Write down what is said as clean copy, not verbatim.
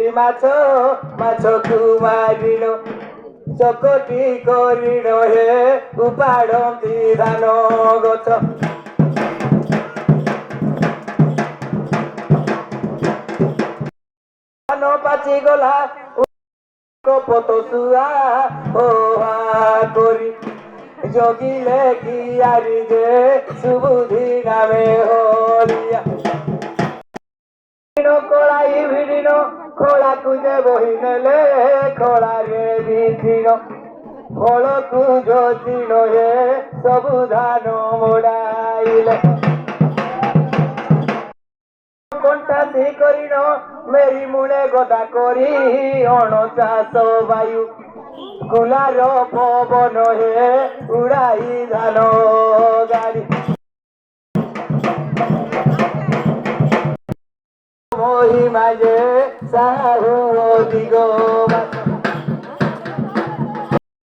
মাছ মাছ কুমারিল চকটি করিল হে উপাড়ন্তি ধান গছ ধান পাচি গলা কপত শুয়া ওহা করি জগিলে কি আরি যে সুবুধি নামে হরিয়া কলাই ভিড়িল খোলাକୁ যে বহি নেলে খোলারে বিধিল ফলକୁ যোচিল হে ସବୁ ধান মোড়াইলে কণ্ঠাসি করিল মেরি মূলে গদা করি অণচাষ বায়ু কুলার পবন হে উড়াই ধান গাড়ি মহিমা যে সাহু দিগ